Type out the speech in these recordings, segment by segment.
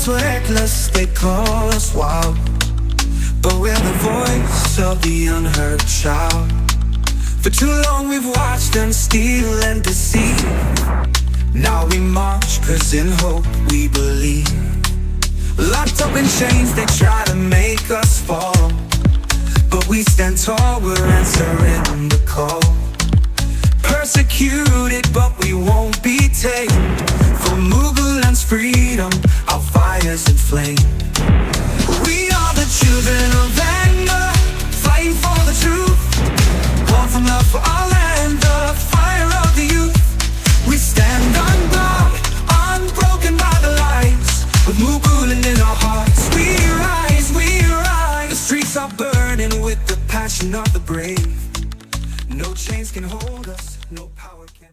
us reckless, they call us wild, but we're the voice of the unheard child. For too long we've watched them steal and deceive. Now we march, cause in hope we believe. Locked up in chains, they try to make us fall, but we stand tall, we're answering the call. Persecuted, but we won't be tamed. For Muguland's freedom, our fire's inflamed. We are the children of anger, fighting for the truth. Born from love for our land, the fire of the youth. We stand unbowed, unbroken by the lies. With Muguland in our hearts, we rise, we rise. The streets are burning with the passion of the brave. No chains can hold us, no power can.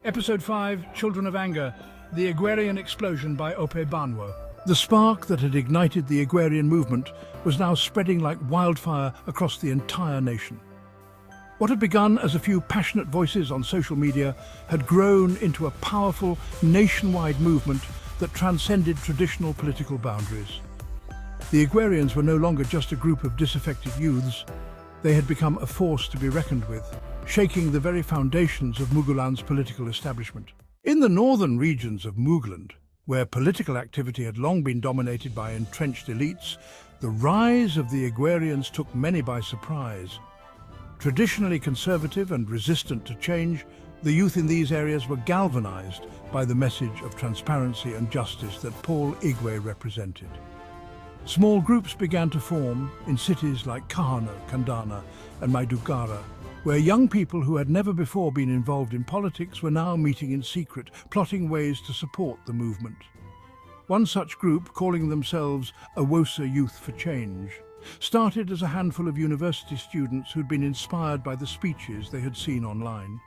Episode 5, Children of Anger, the Igwerian explosion by Ope Banwo. The spark that had ignited the Igwerian movement was now spreading like wildfire across the entire nation. What had begun as a few passionate voices on social media had grown into a powerful nationwide movement that transcended traditional political boundaries. The Igwerians were no longer just a group of disaffected youths. They had become a force to be reckoned with, shaking the very foundations of Muguland's political establishment. In the northern regions of Muguland, where political activity had long been dominated by entrenched elites, the rise of the Igwerians took many by surprise. Traditionally conservative and resistant to change, the youth in these areas were galvanized by the message of transparency and justice that Paul Igwe represented. Small groups began to form in cities like Kahana, Kandana and Maiduguri, where young people who had never before been involved in politics were now meeting in secret, plotting ways to support the movement. One such group, calling themselves Awosa Youth for Change, started as a handful of university students who'd been inspired by the speeches they had seen online.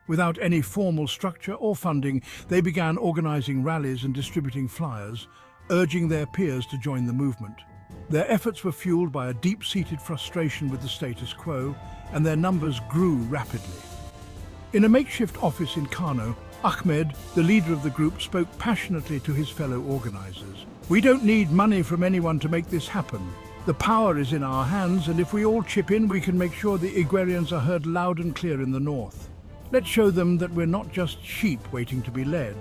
Without any formal structure or funding, they began organizing rallies and distributing flyers, urging their peers to join the movement. Their efforts were fueled by a deep-seated frustration with the status quo, and their numbers grew rapidly. In a makeshift office in Kano, Ahmed, the leader of the group, spoke passionately to his fellow organizers. "We don't need money from anyone to make this happen. The power is in our hands, and if we all chip in, we can make sure the Igwerians are heard loud and clear in the north. Let's show them that we're not just sheep waiting to be led.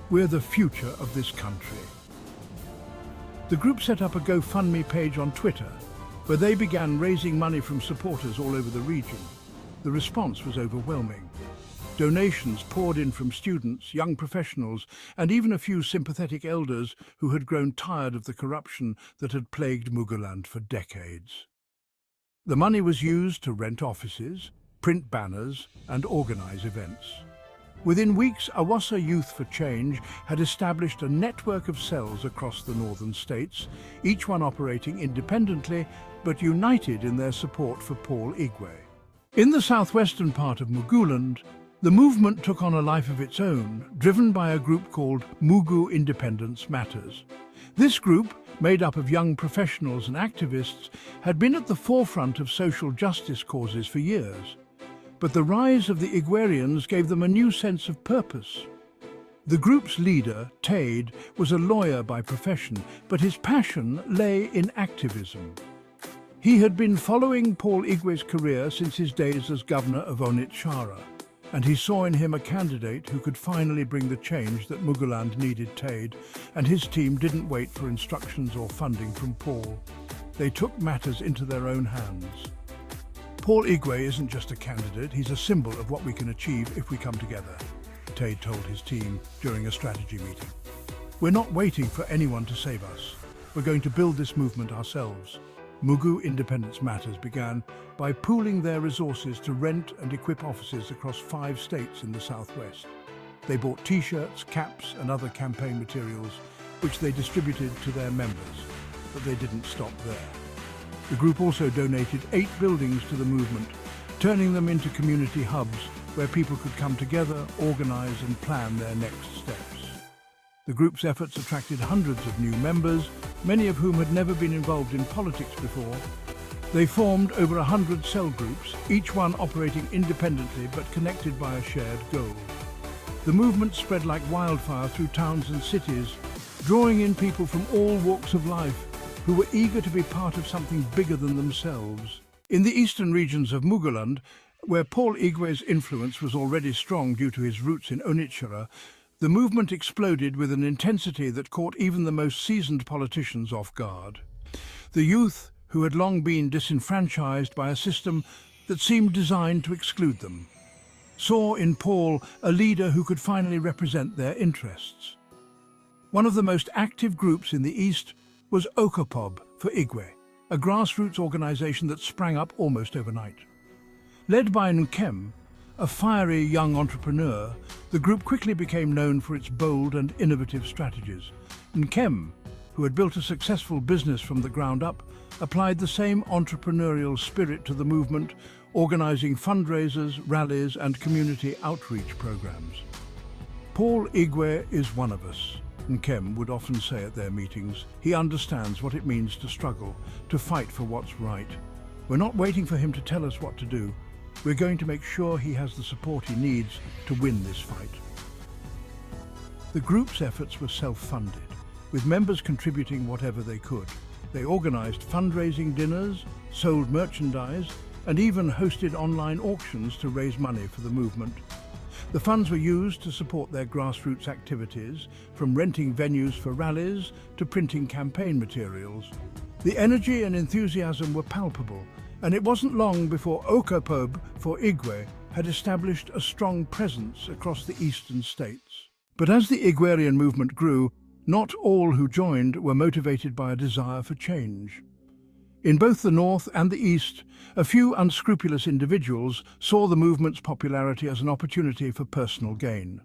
We're the future of this country." The group set up a GoFundMe page on Twitter, where they began raising money from supporters all over the region. The response was overwhelming. Donations poured in from students, young professionals, and even a few sympathetic elders who had grown tired of the corruption that had plagued Muguland for decades. The money was used to rent offices, print banners, and organize events. Within weeks, Awosa Youth for Change had established a network of cells across the northern states, each one operating independently but united in their support for Paul Igwe. In the southwestern part of Muguland, the movement took on a life of its own, driven by a group called Mugu Independence Matters. This group, made up of young professionals and activists, had been at the forefront of social justice causes for years. But the rise of the Igwerians gave them a new sense of purpose. The group's leader, Tade, was a lawyer by profession, but his passion lay in activism. He had been following Paul Igwe's career since his days as governor of Onitsha, and he saw in him a candidate who could finally bring the change that Muguland needed. Tade and his team didn't wait for instructions or funding from Paul. They took matters into their own hands. "Paul Igwe isn't just a candidate, he's a symbol of what we can achieve if we come together," Tade told his team during a strategy meeting. "We're not waiting for anyone to save us. We're going to build this movement ourselves." Mugu Independence Matters began by pooling their resources to rent and equip offices across 5 states in the southwest. They bought t-shirts, caps and other campaign materials, which they distributed to their members, but they didn't stop there. The group also donated 8 buildings to the movement, turning them into community hubs where people could come together, organize and plan their next steps. The group's efforts attracted hundreds of new members, many of whom had never been involved in politics before. They formed over 100 cell groups, each one operating independently but connected by a shared goal. The movement spread like wildfire through towns and cities, drawing in people from all walks of life who were eager to be part of something bigger than themselves. In the eastern regions of Muguland, where Paul Igwe's influence was already strong due to his roots in Onitsha, the movement exploded with an intensity that caught even the most seasoned politicians off guard. The youth, who had long been disenfranchised by a system that seemed designed to exclude them, saw in Paul a leader who could finally represent their interests. One of the most active groups in the East was Ope for Igwe, a grassroots organization that sprang up almost overnight. Led by Nkem, a fiery young entrepreneur, the group quickly became known for its bold and innovative strategies. Nkem, who had built a successful business from the ground up, applied the same entrepreneurial spirit to the movement, organizing fundraisers, rallies, and community outreach programs. Paul Igwe is one of us, Nkem would often say at their meetings. He understands what it means to struggle, to fight for what's right. We're not waiting for him to tell us what to do. We're going to make sure he has the support he needs to win this fight. The group's efforts were self-funded, with members contributing whatever they could. They organized fundraising dinners, sold merchandise, and even hosted online auctions to raise money for the movement. The funds were used to support their grassroots activities, from renting venues for rallies to printing campaign materials. The energy and enthusiasm were palpable, and it wasn't long before Ope for Igwe had established a strong presence across the eastern states. But as the Igwerian movement grew, not all who joined were motivated by a desire for change. In both the north and the east, a few unscrupulous individuals saw the movement's popularity as an opportunity for personal gain.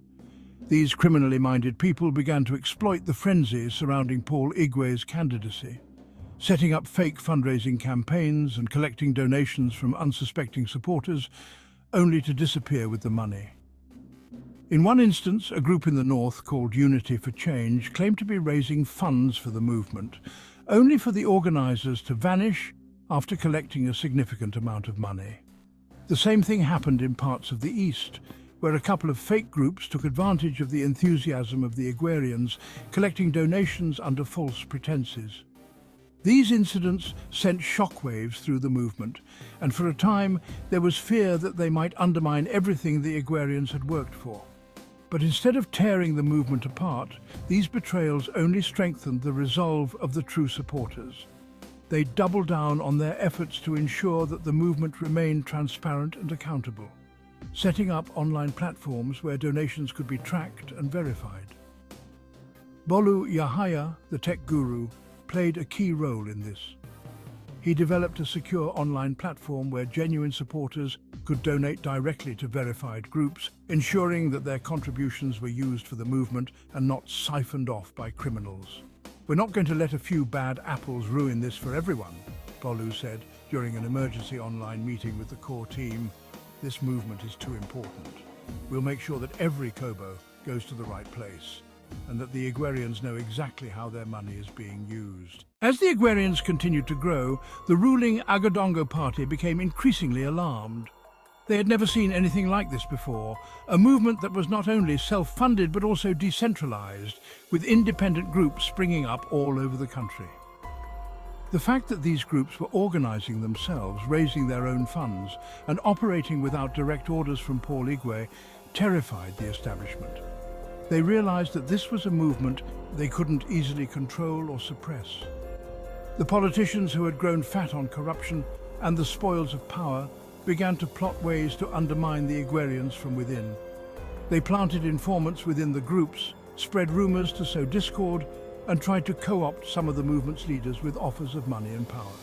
These criminally minded people began to exploit the frenzy surrounding Paul Igwe's candidacy, setting up fake fundraising campaigns and collecting donations from unsuspecting supporters, only to disappear with the money. In one instance, a group in the north called Unity for Change claimed to be raising funds for the movement, only for the organizers to vanish after collecting a significant amount of money. The same thing happened in parts of the east, where a couple of fake groups took advantage of the enthusiasm of the Igwerians, collecting donations under false pretenses. These incidents sent shockwaves through the movement, and for a time there was fear that they might undermine everything the Igwerians had worked for. But instead of tearing the movement apart, these betrayals only strengthened the resolve of the true supporters. They doubled down on their efforts to ensure that the movement remained transparent and accountable, setting up online platforms where donations could be tracked and verified. Bolu Yahaya, the tech guru, played a key role in this. He developed a secure online platform where genuine supporters could donate directly to verified groups, ensuring that their contributions were used for the movement and not siphoned off by criminals. "We're not going to let a few bad apples ruin this for everyone," Bolu said during an emergency online meeting with the core team. "This movement is too important. We'll make sure that every kobo goes to the right place, and that the Igwerians know exactly how their money is being used." As the Igwerians continued to grow, the ruling Agadongo party became increasingly alarmed. They had never seen anything like this before, a movement that was not only self-funded but also decentralized, with independent groups springing up all over the country. The fact that these groups were organizing themselves, raising their own funds, and operating without direct orders from Paul Igwe terrified the establishment. They realized that this was a movement they couldn't easily control or suppress. The politicians who had grown fat on corruption and the spoils of power began to plot ways to undermine the Igwerians from within. They planted informants within the groups, spread rumors to sow discord, and tried to co-opt some of the movement's leaders with offers of money and power.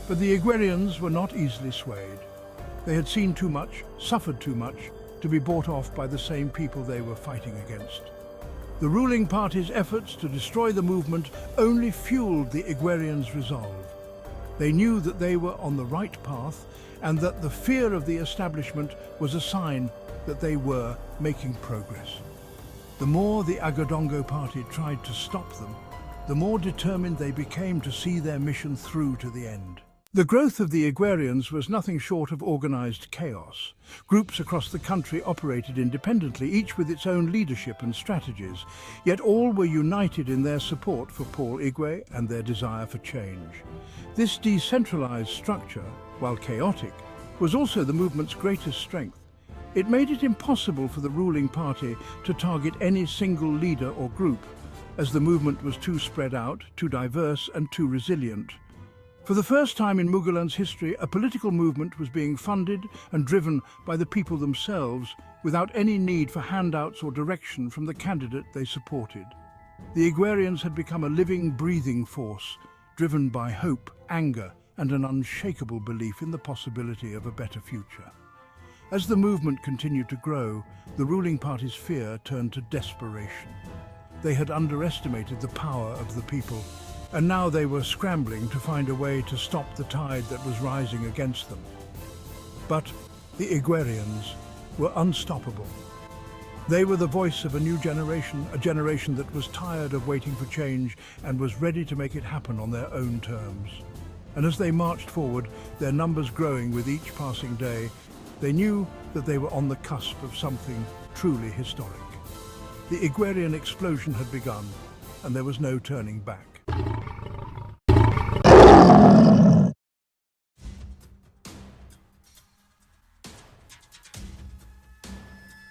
But the Igwerians were not easily swayed. They had seen too much, suffered too much, to be bought off by the same people they were fighting against. The ruling party's efforts to destroy the movement only fueled the Igwerians' resolve. They knew that they were on the right path, and that the fear of the establishment was a sign that they were making progress. The more the Agadongo party tried to stop them, the more determined they became to see their mission through to the end. The growth of the Igwerians was nothing short of organized chaos. Groups across the country operated independently, each with its own leadership and strategies, yet all were united in their support for Paul Igwe and their desire for change. This decentralized structure, while chaotic, was also the movement's greatest strength. It made it impossible for the ruling party to target any single leader or group, as the movement was too spread out, too diverse, and too resilient. For the first time in Muguland's history, a political movement was being funded and driven by the people themselves, without any need for handouts or direction from the candidate they supported. The Igwerians had become a living, breathing force, driven by hope, anger, and an unshakable belief in the possibility of a better future. As the movement continued to grow, the ruling party's fear turned to desperation. They had underestimated the power of the people, and now they were scrambling to find a way to stop the tide that was rising against them. But the Igwerians were unstoppable. They were the voice of a new generation, a generation that was tired of waiting for change and was ready to make it happen on their own terms. And as they marched forward, their numbers growing with each passing day, they knew that they were on the cusp of something truly historic. The Igwerian explosion had begun, and there was no turning back.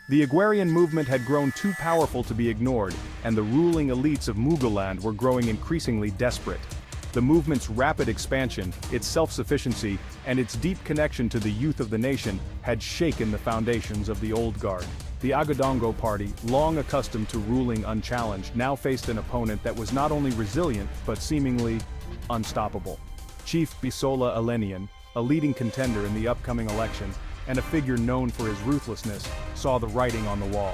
The Igwerian movement had grown too powerful to be ignored, and the ruling elites of Muguland were growing increasingly desperate. The movement's rapid expansion, its self-sufficiency, and its deep connection to the youth of the nation had shaken the foundations of the old guard. The Agadongo party, long accustomed to ruling unchallenged, now faced an opponent that was not only resilient, but seemingly unstoppable. Chief Bisola Elenian, a leading contender in the upcoming election, and a figure known for his ruthlessness, saw the writing on the wall.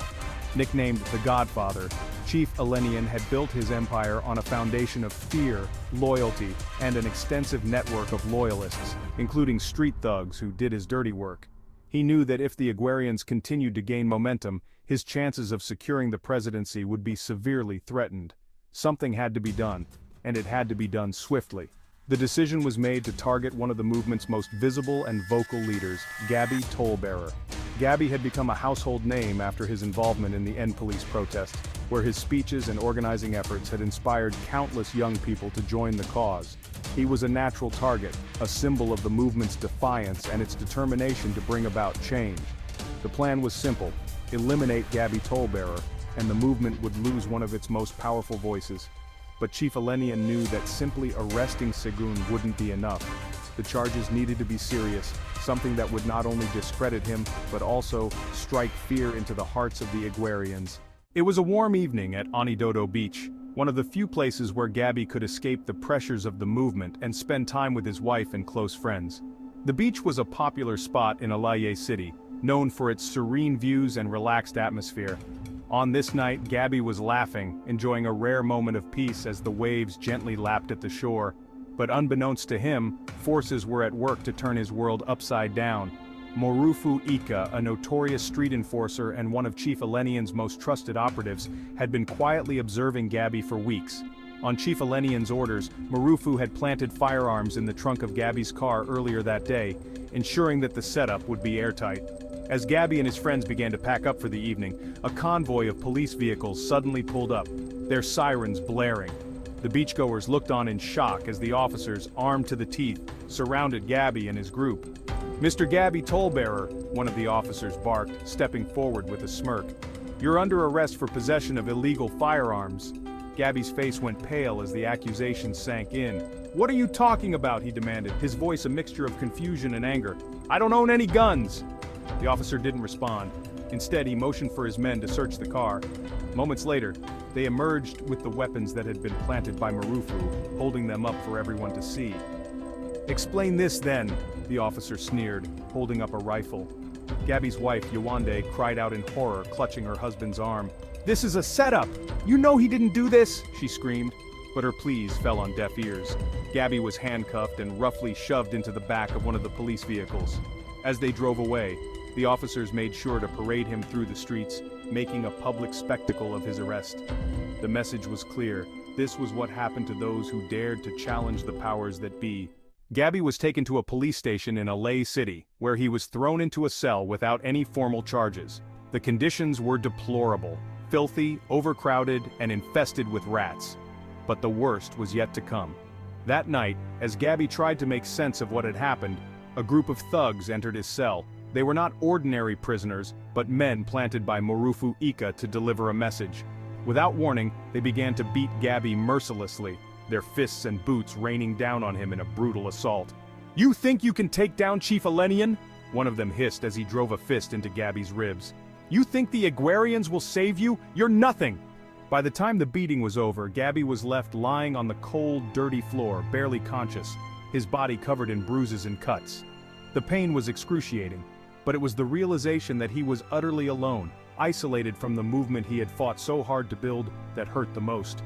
Nicknamed the Godfather, Chief Elenian had built his empire on a foundation of fear, loyalty, and an extensive network of loyalists, including street thugs who did his dirty work. He knew that if the Igwerians continued to gain momentum, his chances of securing the presidency would be severely threatened. Something had to be done, and it had to be done swiftly. The decision was made to target one of the movement's most visible and vocal leaders, Gabi Tollbearer. Gabi had become a household name after his involvement in the EndPolice protests, where his speeches and organizing efforts had inspired countless young people to join the cause. He was a natural target, a symbol of the movement's defiance and its determination to bring about change. The plan was simple: eliminate Gabi Tollbearer, and the movement would lose one of its most powerful voices. But Chief Elenian knew that simply arresting Segun wouldn't be enough. The charges needed to be serious, something that would not only discredit him, but also strike fear into the hearts of the Igwerians. It was a warm evening at Onidodo Beach, one of the few places where Gabi could escape the pressures of the movement and spend time with his wife and close friends. The beach was a popular spot in Alaye City, known for its serene views and relaxed atmosphere. On this night, Gabi was laughing, enjoying a rare moment of peace as the waves gently lapped at the shore. But unbeknownst to him, forces were at work to turn his world upside down. Morufu Ika, a notorious street enforcer and one of Chief Elenian's most trusted operatives, had been quietly observing Gabi for weeks. On Chief Elenian's orders, Morufu had planted firearms in the trunk of Gabi's car earlier that day, ensuring that the setup would be airtight. As Gabi and his friends began to pack up for the evening, a convoy of police vehicles suddenly pulled up, their sirens blaring. The beachgoers looked on in shock as the officers, armed to the teeth, surrounded Gabi and his group. "Mr. Gabi Tollbearer," one of the officers barked, stepping forward with a smirk. "You're under arrest for possession of illegal firearms." Gabi's face went pale as the accusation sank in. "What are you talking about?" he demanded, his voice a mixture of confusion and anger. "I don't own any guns." The officer didn't respond. Instead, he motioned for his men to search the car. Moments later, they emerged with the weapons that had been planted by Morufu, holding them up for everyone to see. "Explain this then," the officer sneered, holding up a rifle. Gabi's wife, Yewande, cried out in horror, clutching her husband's arm. "This is a setup! You know he didn't do this!" she screamed. But her pleas fell on deaf ears. Gabi was handcuffed and roughly shoved into the back of one of the police vehicles. As they drove away, the officers made sure to parade him through the streets, making a public spectacle of his arrest. The message was clear: this was what happened to those who dared to challenge the powers that be. Gabby was taken to a police station in Alay City, where he was thrown into a cell without any formal charges. The conditions were deplorable, filthy, overcrowded, and infested with rats. But the worst was yet to come. That night, as Gabby tried to make sense of what had happened, a group of thugs entered his cell. They were not ordinary prisoners, but men planted by Morufu Ika to deliver a message. Without warning, they began to beat Gabby mercilessly, their fists and boots raining down on him in a brutal assault. "You think you can take down Chief Elenian?" one of them hissed as he drove a fist into Gabby's ribs. "You think the Igwerians will save you? You're nothing!" By the time the beating was over, Gabby was left lying on the cold, dirty floor, barely conscious, his body covered in bruises and cuts. The pain was excruciating, but it was the realization that he was utterly alone, isolated from the movement he had fought so hard to build, that hurt the most.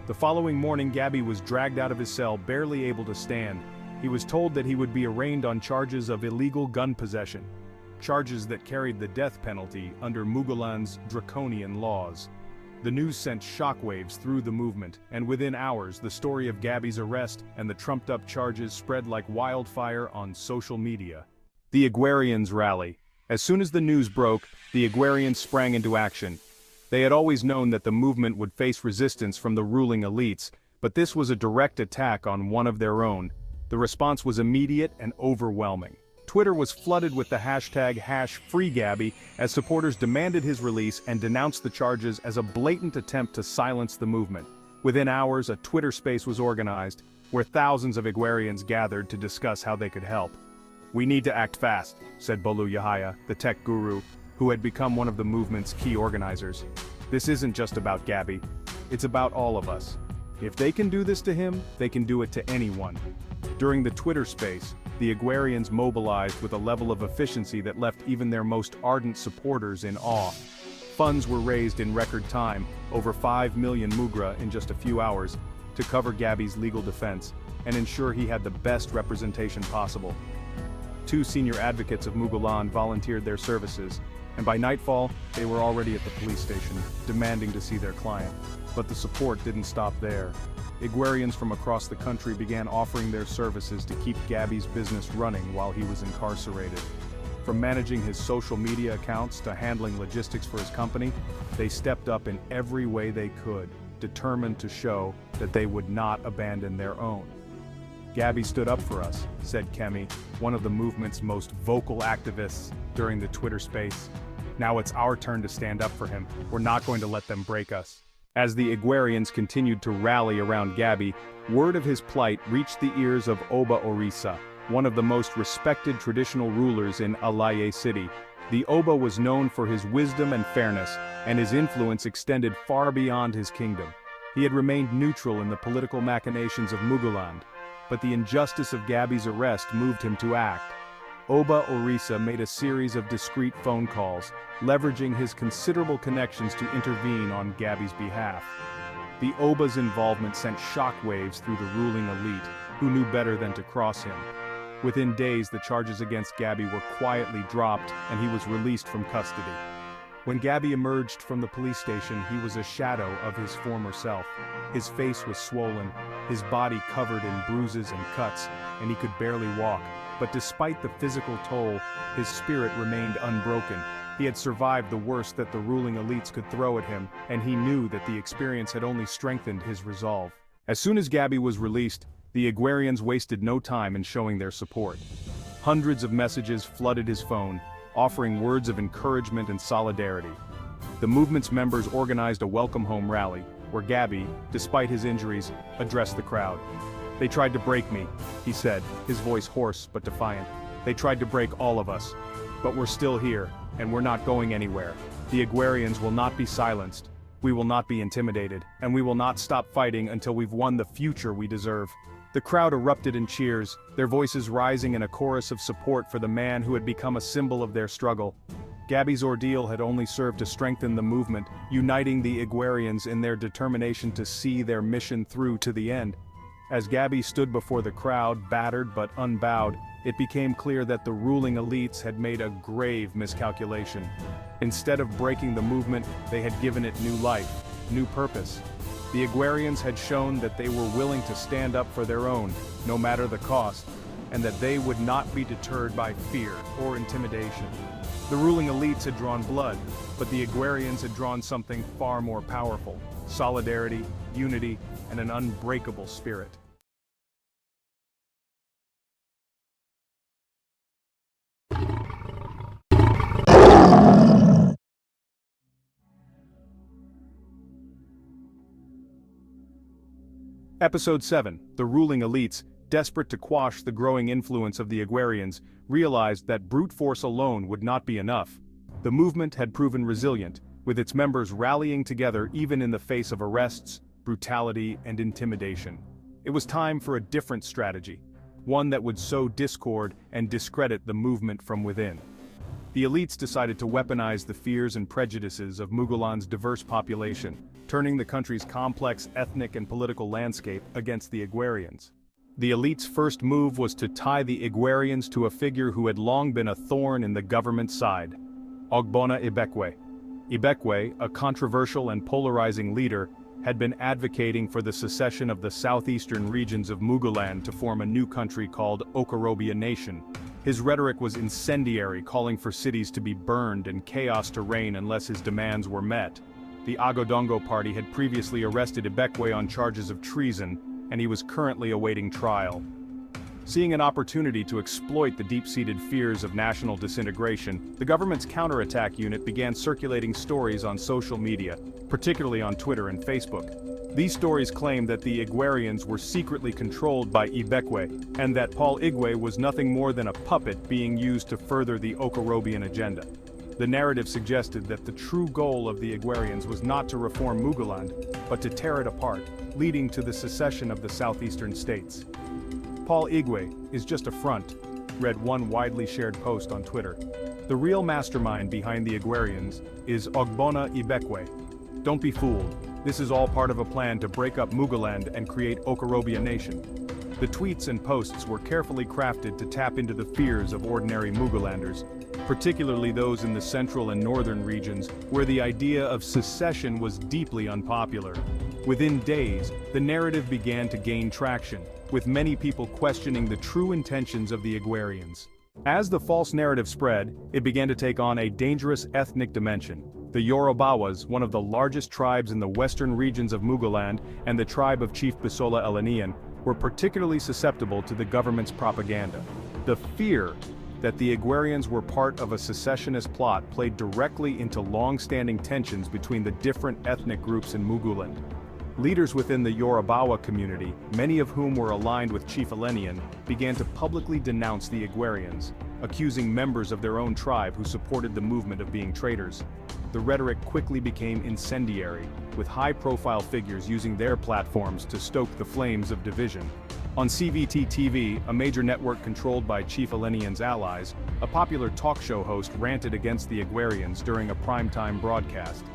The following morning, Gabby was dragged out of his cell, barely able to stand. He was told that he would be arraigned on charges of illegal gun possession, charges that carried the death penalty under Muguland's draconian laws. The news sent shockwaves through the movement, and within hours the story of Gabby's arrest and the trumped-up charges spread like wildfire on social media. The Igwerians rally. As soon as the news broke, the Igwerians sprang into action. They had always known that the movement would face resistance from the ruling elites, but this was a direct attack on one of their own. The response was immediate and overwhelming. Twitter was flooded with the hashtag #FreeGabby as supporters demanded his release and denounced the charges as a blatant attempt to silence the movement. Within hours, a Twitter space was organized, where thousands of Igwerians gathered to discuss how they could help. "We need to act fast," said Bolu Yahaya, the tech guru, who had become one of the movement's key organizers. "This isn't just about Gabby. It's about all of us. If they can do this to him, they can do it to anyone." During the Twitter space, the Igwerians mobilized with a level of efficiency that left even their most ardent supporters in awe. Funds were raised in record time, over 5 million mugra in just a few hours, to cover Gabby's legal defense and ensure he had the best representation possible. 2 senior advocates of Muguland volunteered their services, and by nightfall, they were already at the police station, demanding to see their client. But the support didn't stop there. Igwerians from across the country began offering their services to keep Gabby's business running while he was incarcerated. From managing his social media accounts to handling logistics for his company, they stepped up in every way they could, determined to show that they would not abandon their own. "Gabby stood up for us," said Kemi, one of the movement's most vocal activists, during the Twitter space. "Now it's our turn to stand up for him. We're not going to let them break us." As the Igwerians continued to rally around Gabby, word of his plight reached the ears of Oba Orisa, one of the most respected traditional rulers in Alay City. The Oba was known for his wisdom and fairness, and his influence extended far beyond his kingdom. He had remained neutral in the political machinations of Muguland, but the injustice of Gabby's arrest moved him to act. Oba Orisa made a series of discreet phone calls, leveraging his considerable connections to intervene on Gabby's behalf. The Oba's involvement sent shockwaves through the ruling elite, who knew better than to cross him. Within days, the charges against Gabby were quietly dropped, and he was released from custody. When Gabby emerged from the police station, he was a shadow of his former self. His face was swollen, his body covered in bruises and cuts, and he could barely walk. But despite the physical toll, his spirit remained unbroken. He had survived the worst that the ruling elites could throw at him, and he knew that the experience had only strengthened his resolve. As soon as Gabby was released, the Igwerians wasted no time in showing their support. Hundreds of messages flooded his phone, offering words of encouragement and solidarity. The movement's members organized a welcome home rally, where Gabby, despite his injuries, addressed the crowd. "They tried to break me," he said, his voice hoarse but defiant. "They tried to break all of us. But we're still here, and we're not going anywhere. The Igwerians will not be silenced. We will not be intimidated, and we will not stop fighting until we've won the future we deserve." The crowd erupted in cheers, their voices rising in a chorus of support for the man who had become a symbol of their struggle. Gabby's ordeal had only served to strengthen the movement, uniting the Igwerians in their determination to see their mission through to the end. As Gabby stood before the crowd, battered but unbowed, it became clear that the ruling elites had made a grave miscalculation. Instead of breaking the movement, they had given it new life, new purpose. The Igwerians had shown that they were willing to stand up for their own, no matter the cost. and that they would not be deterred by fear or intimidation. The ruling elites had drawn blood, but the Igwerians had drawn something far more powerful: solidarity, unity, and an unbreakable spirit. Episode 7, the ruling elites, desperate to quash the growing influence of the Igwerians, realized that brute force alone would not be enough. The movement had proven resilient, with its members rallying together even in the face of arrests, brutality, and intimidation. It was time for a different strategy, one that would sow discord and discredit the movement from within. The elites decided to weaponize the fears and prejudices of Muguland's diverse population, turning the country's complex ethnic and political landscape against the Igwerians. The elite's first move was to tie the Igwerians to a figure who had long been a thorn in the government's side: Ogbonna Ibekwe. Ibekwe, a controversial and polarizing leader, had been advocating for the secession of the southeastern regions of Muguland to form a new country called Okorobia Nation. His rhetoric was incendiary, calling for cities to be burned and chaos to reign unless his demands were met. The Agodongo party had previously arrested Ibekwe on charges of treason, and he was currently awaiting trial. Seeing an opportunity to exploit the deep-seated fears of national disintegration, the government's counterattack unit began circulating stories on social media, particularly on Twitter and Facebook. These stories claimed that the Igwerians were secretly controlled by Ibekwe, and that Paul Igwe was nothing more than a puppet being used to further the Okorobian agenda. The narrative suggested that the true goal of the Igwerians was not to reform Muguland, but to tear it apart, leading to the secession of the southeastern states. Paul Igwe is just a front, read one widely shared post on Twitter. The real mastermind behind the Igwerians is Ogbonna Ibekwe. Don't be fooled. This is all part of a plan to break up Muguland and create Okorobia Nation. The tweets and posts were carefully crafted to tap into the fears of ordinary Mugulanders, particularly those in the central and northern regions, where the idea of secession was deeply unpopular. Within days, the narrative began to gain traction, with many people questioning the true intentions of the Igwerians. As the false narrative spread, it began to take on a dangerous ethnic dimension. The Yorubawas, one of the largest tribes in the western regions of Muguland, and the tribe of Chief Bisola Elenian, were particularly susceptible to the government's propaganda. The fear that the Igwerians were part of a secessionist plot played directly into long-standing tensions between the different ethnic groups in Muguland. Leaders within the Yorubawa community, many of whom were aligned with Chief Elenian, began to publicly denounce the Igwerians, accusing members of their own tribe who supported the movement of being traitors. The rhetoric quickly became incendiary, with high-profile figures using their platforms to stoke the flames of division. On CVT TV, a major network controlled by Chief Elenian's allies, a popular talk show host ranted against the Igwerians during a primetime broadcast.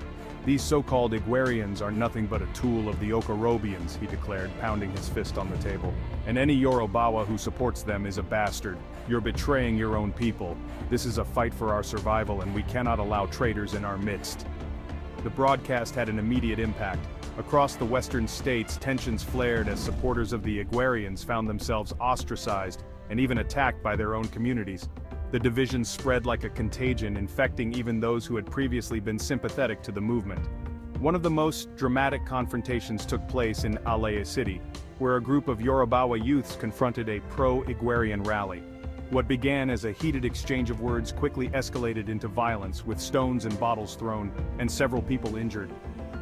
"These so-called Igwerians are nothing but a tool of the Okorobians," he declared, pounding his fist on the table. "And any Yorubawa who supports them is a bastard. You're betraying your own people. This is a fight for our survival, and we cannot allow traitors in our midst." The broadcast had an immediate impact. Across the western states, tensions flared as supporters of the Igwerians found themselves ostracized and even attacked by their own communities. The division spread like a contagion, infecting even those who had previously been sympathetic to the movement. One of the most dramatic confrontations took place in Aleye City, where a group of Yorubawa youths confronted a pro-Igwerian rally. What began as a heated exchange of words quickly escalated into violence, with stones and bottles thrown, and several people injured.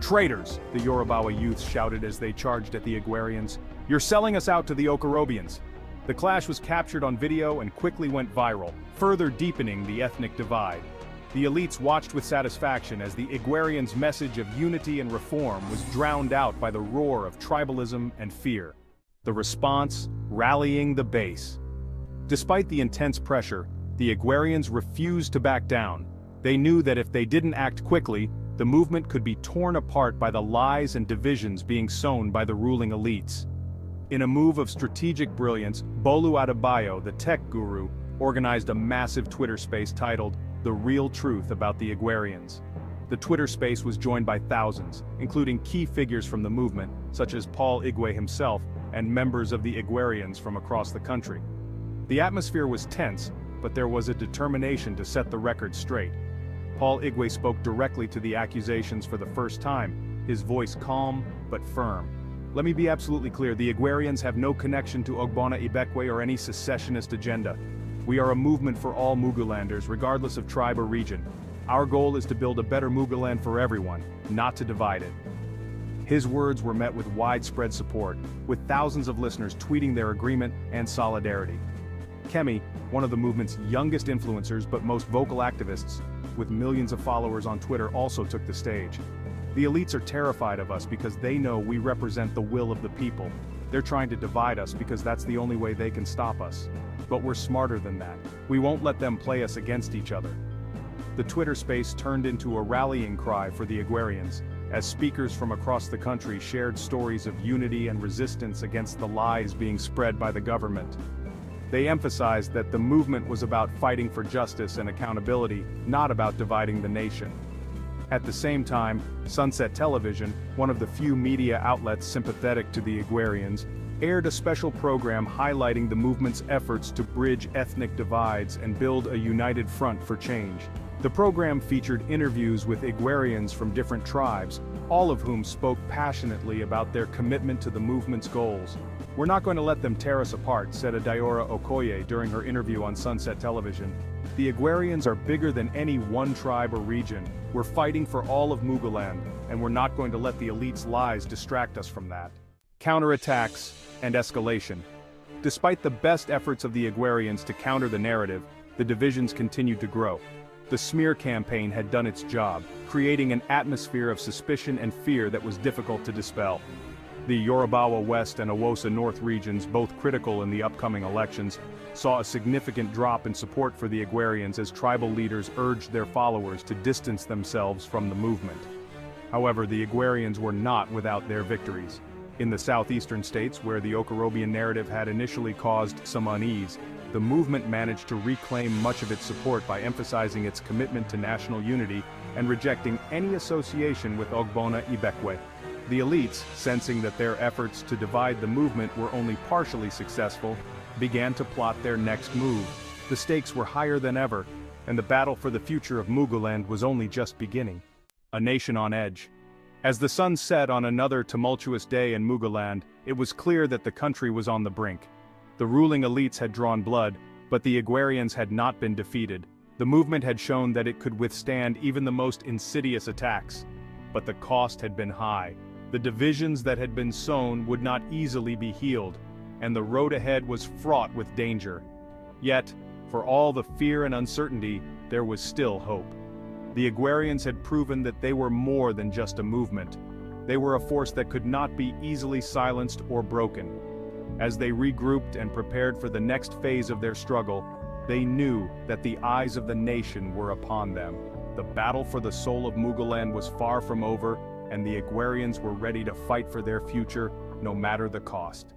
"Traitors!" the Yorubawa youths shouted as they charged at the Igwerians. "You're selling us out to the Okorobians!" The clash was captured on video and quickly went viral, further deepening the ethnic divide. The elites watched with satisfaction as the Igwerians' message of unity and reform was drowned out by the roar of tribalism and fear. The response: rallying the base. Despite the intense pressure, the Igwerians refused to back down. They knew that if they didn't act quickly, the movement could be torn apart by the lies and divisions being sown by the ruling elites. In a move of strategic brilliance, Bolu Adebayo, the tech guru, organized a massive Twitter space titled "The Real Truth About the Igwerians." The Twitter space was joined by thousands, including key figures from the movement, such as Paul Igwe himself, and members of the Igwerians from across the country. The atmosphere was tense, but there was a determination to set the record straight. Paul Igwe spoke directly to the accusations for the first time, his voice calm but firm. Let me be absolutely clear, the Igwerians have no connection to Ogbonna Ibekwe or any secessionist agenda. We are a movement for all Mugulanders, regardless of tribe or region. Our goal is to build a better Muguland for everyone, not to divide it. His words were met with widespread support, with thousands of listeners tweeting their agreement and solidarity. Kemi, one of the movement's youngest influencers but most vocal activists, with millions of followers on Twitter, also took the stage. The elites are terrified of us because they know we represent the will of the people. They're trying to divide us because that's the only way they can stop us. But we're smarter than that. We won't let them play us against each other. The Twitter space turned into a rallying cry for the Igwerians, as speakers from across the country shared stories of unity and resistance against the lies being spread by the government. They emphasized that the movement was about fighting for justice and accountability, not about dividing the nation. At the same time, Sunset Television, one of the few media outlets sympathetic to the Igwerians, aired a special program highlighting the movement's efforts to bridge ethnic divides and build a united front for change. The program featured interviews with Igwerians from different tribes, all of whom spoke passionately about their commitment to the movement's goals. "We're not going to let them tear us apart," said Adayora Okoye during her interview on Sunset Television. "The Igwerians are bigger than any one tribe or region. We're fighting for all of Muguland, and we're not going to let the elite's lies distract us from that." Counterattacks and escalation. Despite the best efforts of the Igwerians to counter the narrative, the divisions continued to grow. The smear campaign had done its job, creating an atmosphere of suspicion and fear that was difficult to dispel. The Yorubawa West and Awosa North regions, both critical in the upcoming elections, saw a significant drop in support for the Igwerians as tribal leaders urged their followers to distance themselves from the movement. However, the Igwerians were not without their victories. In the southeastern states, where the Okorobian narrative had initially caused some unease, the movement managed to reclaim much of its support by emphasizing its commitment to national unity and rejecting any association with Ogbonna Ibekwe. The elites, sensing that their efforts to divide the movement were only partially successful, began to plot their next move. The stakes were higher than ever, and the battle for the future of Muguland was only just beginning. A nation on edge. As the sun set on another tumultuous day in Muguland, it was clear that the country was on the brink. The ruling elites had drawn blood, but the Igwerians had not been defeated. The movement had shown that it could withstand even the most insidious attacks. But the cost had been high. The divisions that had been sown would not easily be healed, and the road ahead was fraught with danger. Yet, for all the fear and uncertainty, there was still hope. The Igwerians had proven that they were more than just a movement. They were a force that could not be easily silenced or broken. As they regrouped and prepared for the next phase of their struggle, they knew that the eyes of the nation were upon them. The battle for the soul of Muguland was far from over, and the Igwerians were ready to fight for their future, no matter the cost.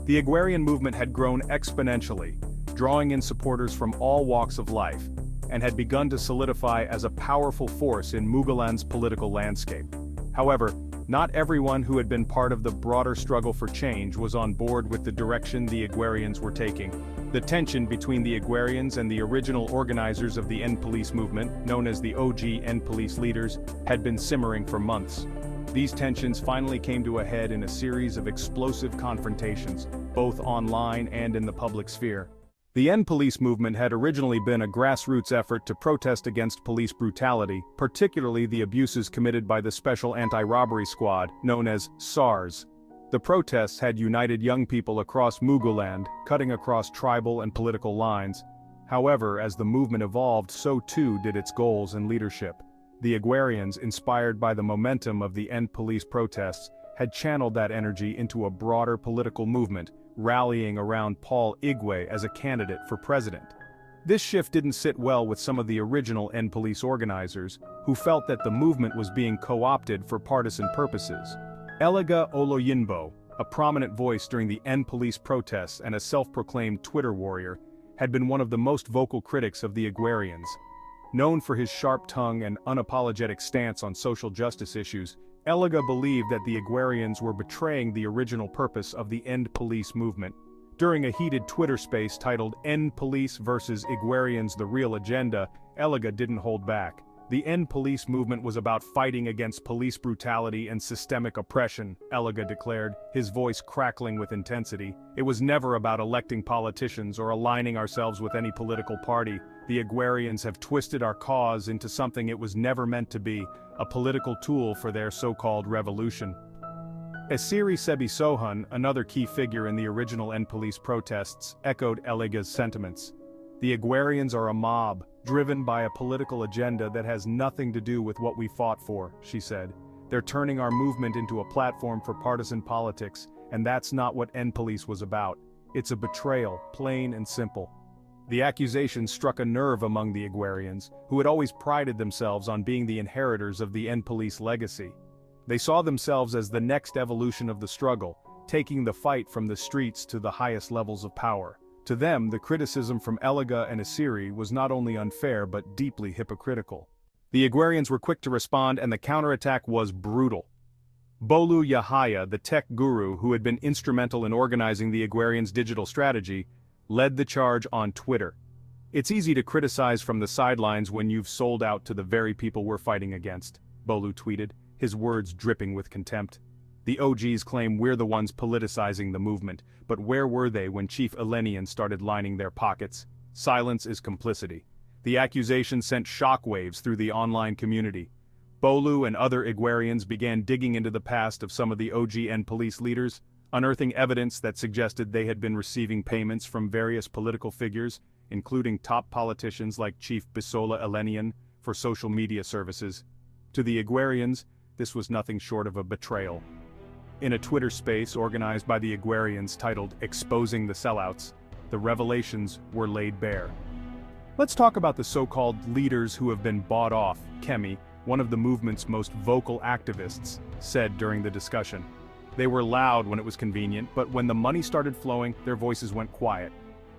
The Igwerian movement had grown exponentially, drawing in supporters from all walks of life, and had begun to solidify as a powerful force in Muguland's political landscape. However, not everyone who had been part of the broader struggle for change was on board with the direction the Igwerians were taking. The tension between the Igwerians and the original organizers of the EndPolice movement, known as the OG EndPolice leaders, had been simmering for months. These tensions finally came to a head in a series of explosive confrontations, both online and in the public sphere. The EndPolice movement had originally been a grassroots effort to protest against police brutality, particularly the abuses committed by the Special Anti-Robbery Squad, known as SARS. The protests had united young people across Muguland, cutting across tribal and political lines. However, as the movement evolved, so too did its goals and leadership. The Igwerians, inspired by the momentum of the EndPolice protests, had channeled that energy into a broader political movement, rallying around Paul Igwe as a candidate for president. This shift didn't sit well with some of the original EndPolice organizers, who felt that the movement was being co-opted for partisan purposes. Elega Oloyinbo, a prominent voice during the EndPolice protests and a self-proclaimed Twitter warrior, had been one of the most vocal critics of the Igwerians. Known for his sharp tongue and unapologetic stance on social justice issues, Eliga believed that the Igwerians were betraying the original purpose of the EndPolice movement. During a heated Twitter space titled EndPolice vs. Igwerians: The Real Agenda, Eliga didn't hold back. The EndPolice movement was about fighting against police brutality and systemic oppression, Eliga declared, his voice crackling with intensity. It was never about electing politicians or aligning ourselves with any political party. The Igwerians have twisted our cause into something it was never meant to be, a political tool for their so-called revolution. Esiri Sebisohun, another key figure in the original EndPolice protests, echoed Eliga's sentiments. The Igwerians are a mob, driven by a political agenda that has nothing to do with what we fought for, she said. They're turning our movement into a platform for partisan politics, and that's not what EndPolice was about. It's a betrayal, plain and simple. The accusation struck a nerve among the Igwerians, who had always prided themselves on being the inheritors of the EndPolice legacy. They saw themselves as the next evolution of the struggle, taking the fight from the streets to the highest levels of power. To them, the criticism from Eliga and Esiri was not only unfair but deeply hypocritical. The Igwerians were quick to respond, and the counterattack was brutal. Bolu Yahaya, the tech guru who had been instrumental in organizing the Igwerians' digital strategy, led the charge on Twitter. It's easy to criticize from the sidelines when you've sold out to the very people we're fighting against, Bolu tweeted, his words dripping with contempt. The OGs claim we're the ones politicizing the movement, but where were they when Chief Elenian started lining their pockets? Silence is complicity. The accusation sent shockwaves through the online community. Bolu and other Igwerians began digging into the past of some of the OG EndPolice leaders, unearthing evidence that suggested they had been receiving payments from various political figures, including top politicians like Chief Bisola Elenian, for social media services. To the Igwerians, this was nothing short of a betrayal. In a Twitter space organized by the Igwerians titled Exposing the Sellouts, the revelations were laid bare. Let's talk about the so-called leaders who have been bought off, Kemi, one of the movement's most vocal activists, said during the discussion. They were loud when it was convenient, but when the money started flowing, their voices went quiet.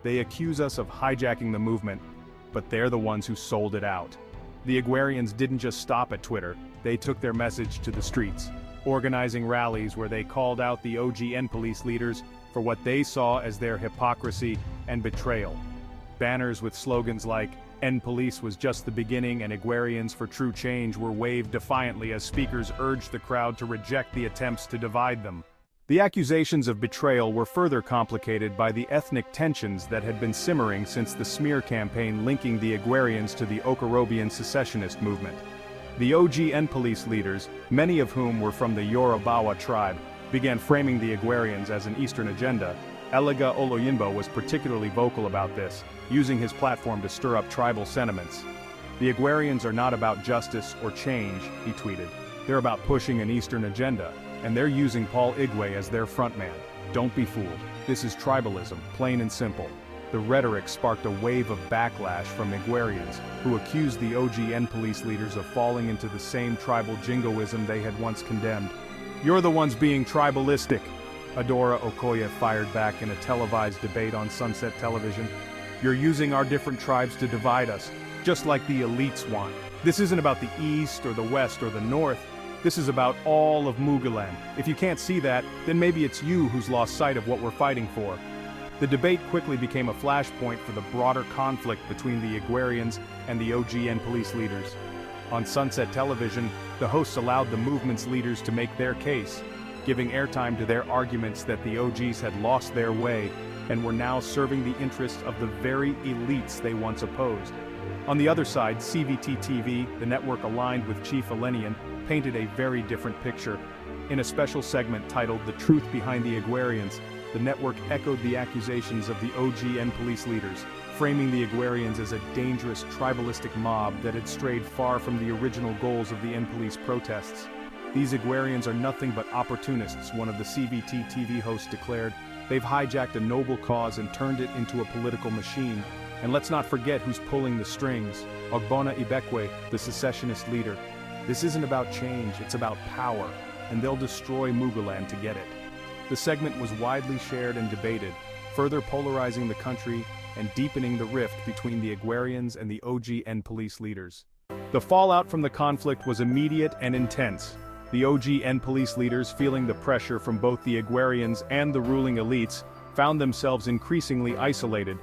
They accuse us of hijacking the movement, but they're the ones who sold it out. The Igwerians didn't just stop at Twitter, they took their message to the streets, organizing rallies where they called out the OG EndPolice leaders for what they saw as their hypocrisy and betrayal. Banners with slogans like EndPolice was just the beginning and Igwerians for true change were waved defiantly as speakers urged the crowd to reject the attempts to divide them. The accusations of betrayal were further complicated by the ethnic tensions that had been simmering since the smear campaign linking the Igwerians to the Okorobian secessionist movement. The OG EndPolice leaders, many of whom were from the Yorubawa tribe, began framing the Igwerians as an Eastern agenda. Eliga Oloyinbo was particularly vocal about this, using his platform to stir up tribal sentiments. The Igwerians are not about justice or change, he tweeted. They're about pushing an Eastern agenda, and they're using Paul Igwe as their frontman. Don't be fooled. This is tribalism, plain and simple. The rhetoric sparked a wave of backlash from Igwerians, who accused the OG EndPolice leaders of falling into the same tribal jingoism they had once condemned. You're the ones being tribalistic, Adora Okoye fired back in a televised debate on Sunset Television. You're using our different tribes to divide us, just like the elites want. This isn't about the East or the West or the North. This is about all of Muguland. If you can't see that, then maybe it's you who's lost sight of what we're fighting for. The debate quickly became a flashpoint for the broader conflict between the Igwerians and the OG EndPolice leaders. On Sunset Television, the hosts allowed the movement's leaders to make their case, giving airtime to their arguments that the OGs had lost their way and were now serving the interests of the very elites they once opposed. On the other side, CVT-TV, the network aligned with Chief Elenian, painted a very different picture. In a special segment titled The Truth Behind the Igwerians, the network echoed the accusations of the OG EndPolice leaders, framing the Igwerians as a dangerous tribalistic mob that had strayed far from the original goals of the EndPolice protests. These Igwerians are nothing but opportunists, one of the CVT TV hosts declared. They've hijacked a noble cause and turned it into a political machine. And let's not forget who's pulling the strings, Ogbonna Ibekwe, the secessionist leader. This isn't about change, it's about power, and they'll destroy Muguland to get it. The segment was widely shared and debated. further polarizing the country and deepening the rift between the Igwerians and the OG EndPolice leaders. The fallout from the conflict was immediate and intense. The OG EndPolice leaders, feeling the pressure from both the Igwerians and the ruling elites, found themselves increasingly isolated.